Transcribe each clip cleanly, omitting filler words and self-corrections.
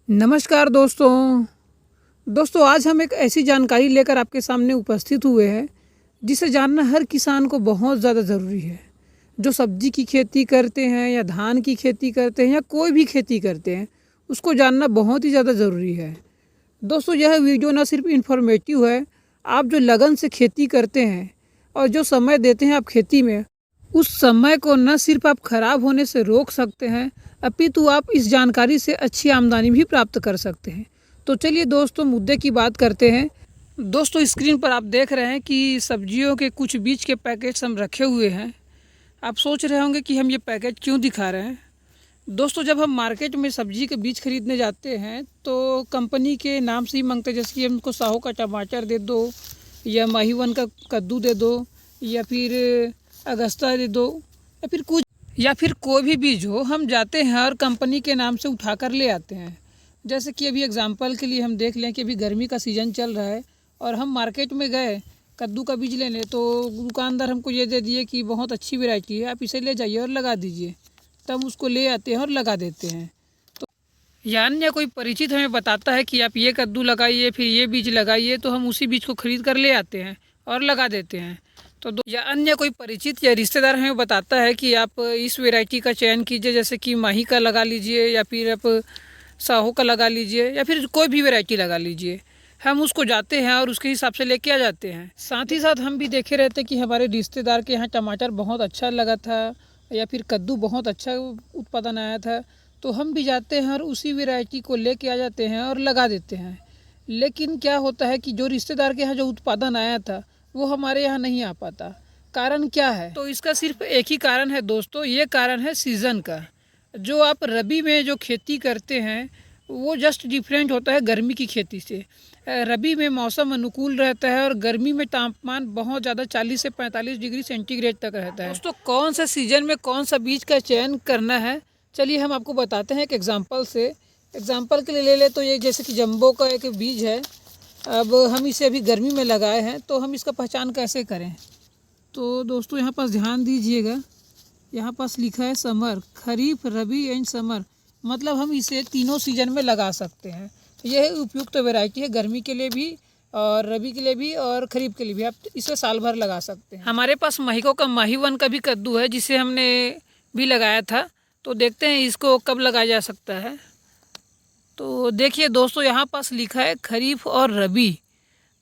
नमस्कार दोस्तों आज हम एक ऐसी जानकारी लेकर आपके सामने उपस्थित हुए हैं जिसे जानना हर किसान को बहुत ज़्यादा ज़रूरी है। जो सब्जी की खेती करते हैं या धान की खेती करते हैं या कोई भी खेती करते हैं, उसको जानना बहुत ही ज़्यादा ज़रूरी है। दोस्तों यह वीडियो न सिर्फ इन्फॉर्मेटिव है, आप जो लगन से खेती करते हैं और जो समय देते हैं आप खेती में, उस समय को न सिर्फ आप खराब होने से रोक सकते हैं, अपितु आप इस जानकारी से अच्छी आमदनी भी प्राप्त कर सकते हैं। तो चलिए दोस्तों मुद्दे की बात करते हैं। दोस्तों स्क्रीन पर आप देख रहे हैं कि सब्जियों के कुछ बीज के पैकेट्स हम रखे हुए हैं। आप सोच रहे होंगे कि हम ये पैकेट क्यों दिखा रहे हैं। दोस्तों जब हम मार्केट में सब्जी के बीज खरीदने जाते हैं तो कंपनी के नाम से ही मांगते हैं, जैसे कि हमको साहू का टमाटर दे दो या माहीवन का कद्दू दे दो या फिर अगस्ता दे दो या फिर कोई भी बीज हो, हम जाते हैं और कंपनी के नाम से उठा कर ले आते हैं। जैसे कि अभी एग्जांपल के लिए हम देख लें कि अभी गर्मी का सीज़न चल रहा है और हम मार्केट में गए कद्दू का बीज लेने, तो दुकानदार हमको ये दे दिए कि बहुत अच्छी वैरायटी है, आप इसे ले जाइए और लगा दीजिए। तब उसको ले आते हैं और लगा देते हैं। तो यानी कोई परिचित हमें बताता है कि आप ये कद्दू लगाइए, फिर ये बीज लगाइए, तो हम उसी बीज को खरीद कर ले आते हैं और लगा देते हैं। तो या अन्य कोई परिचित या रिश्तेदार हमें बताता है कि आप इस वैरायटी का चयन कीजिए, जैसे कि माही का लगा लीजिए या फिर आप साहू का लगा लीजिए या फिर कोई भी वैरायटी लगा लीजिए। हम उसको जाते हैं और उसके हिसाब से लेके आ जाते हैं। साथ ही साथ हम भी देखे रहते कि हमारे रिश्तेदार के यहाँ टमाटर बहुत अच्छा लगा था या फिर कद्दू बहुत अच्छा उत्पादन आया था, तो हम भी जाते हैं और उसी वैरायटी को लेके आ जाते हैं और लगा देते हैं। लेकिन क्या होता है कि जो रिश्तेदार के यहाँ जो उत्पादन आया था वो हमारे यहाँ नहीं आ पाता। कारण क्या है? तो इसका सिर्फ एक ही कारण है दोस्तों, ये कारण है सीज़न का। जो आप रबी में जो खेती करते हैं वो जस्ट डिफरेंट होता है गर्मी की खेती से। रबी में मौसम अनुकूल रहता है और गर्मी में तापमान बहुत ज़्यादा 40 से 45 डिग्री सेंटीग्रेड तक रहता है। दोस्तों कौन सा सीज़न में कौन सा बीज का चयन करना है, चलिए हम आपको बताते हैं एक एग्जाम्पल से। एग्जाम्पल के लिए ले ले तो ये जैसे कि जम्बो का एक बीज है। अब हम इसे अभी गर्मी में लगाए हैं, तो हम इसका पहचान कैसे करें? तो दोस्तों यहाँ पास ध्यान दीजिएगा, यहाँ पास लिखा है summer, kharif, rabi and summer, मतलब हम इसे तीनों सीजन में लगा सकते हैं। तो यह उपयुक्त वैरायटी है गर्मी के लिए भी और रबी के लिए भी और खरीफ के लिए भी। आप इसे साल भर लगा सकते हैं। हमारे पास महिको का माहीवन का भी कद्दू है जिसे हमने भी लगाया था, तो देखते हैं इसको कब लगाया जा सकता है। तो देखिए दोस्तों यहाँ पास लिखा है खरीफ और रबी,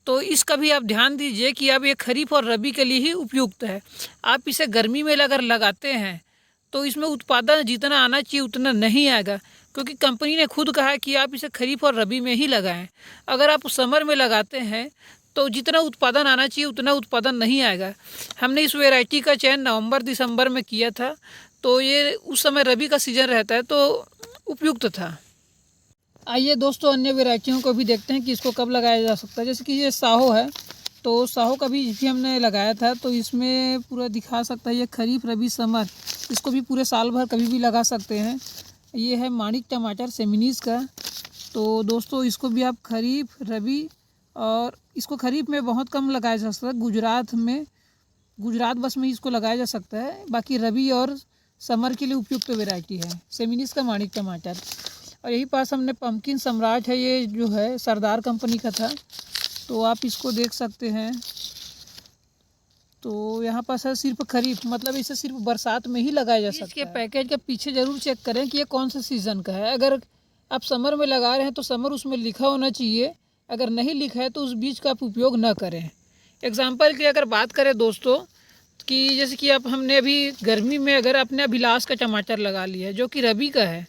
तो इसका भी आप ध्यान दीजिए कि अब ये खरीफ और रबी के लिए ही उपयुक्त है। आप इसे गर्मी में अगर लगाते हैं तो इसमें उत्पादन जितना आना चाहिए उतना नहीं आएगा, क्योंकि कंपनी ने खुद कहा है कि आप इसे खरीफ और रबी में ही लगाएं। अगर आप समर में लगाते हैं तो जितना उत्पादन आना चाहिए उतना उत्पादन नहीं आएगा। हमने इस वैरायटी का चयन नवंबर दिसंबर में किया था, तो ये उस समय रबी का सीज़न रहता है तो उपयुक्त था। आइए दोस्तों अन्य वैरायटियों को भी देखते हैं कि इसको कब लगाया जा सकता है। जैसे कि ये साहो है, तो साहो का बीज भी हमने लगाया था, तो इसमें पूरा दिखा सकता है ये खरीफ रबी समर, इसको भी पूरे साल भर कभी भी लगा सकते हैं। ये है माणिक टमाटर सेमिनीज़ का, तो दोस्तों इसको भी आप खरीफ रबी, और इसको खरीफ में बहुत कम लगाया जा सकता है, गुजरात बस में इसको लगाया जा सकता है। बाकी रबी और समर के लिए उपयुक्त वैरायटी है सेमिनीज़ का माणिक टमाटर। और यही पास हमने पंपकिन सम्राट है, ये जो है सरदार कंपनी का था, तो आप इसको देख सकते हैं। तो यहाँ पास है सिर्फ खरीफ, मतलब इसे सिर्फ बरसात में ही लगाया जा सकता है। इसके पैकेज के पीछे ज़रूर चेक करें कि ये कौन सा सीज़न का है। अगर आप समर में लगा रहे हैं तो समर उसमें लिखा होना चाहिए, अगर नहीं लिखा है तो उस बीज का आप उपयोग ना करें। एग्जाम्पल की अगर बात करें दोस्तों कि जैसे कि आप हमने अभी गर्मी में अगर अपने अभिलाष का टमाटर लगा लिया है जो कि रबी का है,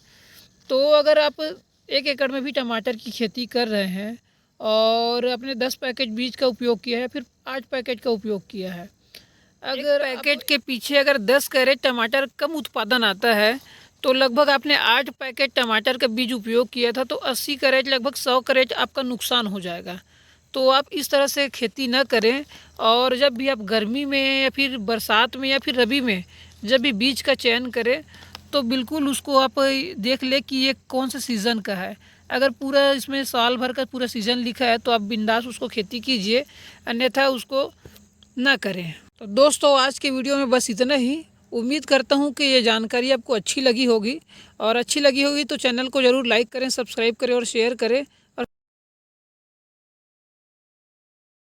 तो अगर आप 1 एकड़ में भी टमाटर की खेती कर रहे हैं और अपने 10 पैकेट बीज का उपयोग किया है, फिर 8 पैकेट का उपयोग किया है, अगर पैकेट के पीछे अगर 10 कैरेट टमाटर कम उत्पादन आता है तो लगभग आपने 8 पैकेट टमाटर का बीज उपयोग किया था, तो 80 कैरेट लगभग 100 कैरेट आपका नुकसान हो जाएगा। तो आप इस तरह से खेती न करें। और जब भी आप गर्मी में या फिर बरसात में या फिर रबी में जब भी बीज का चयन करें तो बिल्कुल उसको आप देख ले कि ये कौन सा सीज़न का है। अगर पूरा इसमें साल भर का पूरा सीज़न लिखा है तो आप बिंदास उसको खेती कीजिए, अन्यथा उसको ना करें। तो दोस्तों आज के वीडियो में बस इतना ही। उम्मीद करता हूँ कि ये जानकारी आपको अच्छी लगी होगी, और अच्छी लगी होगी तो चैनल को ज़रूर लाइक करें, सब्सक्राइब करें और शेयर करें।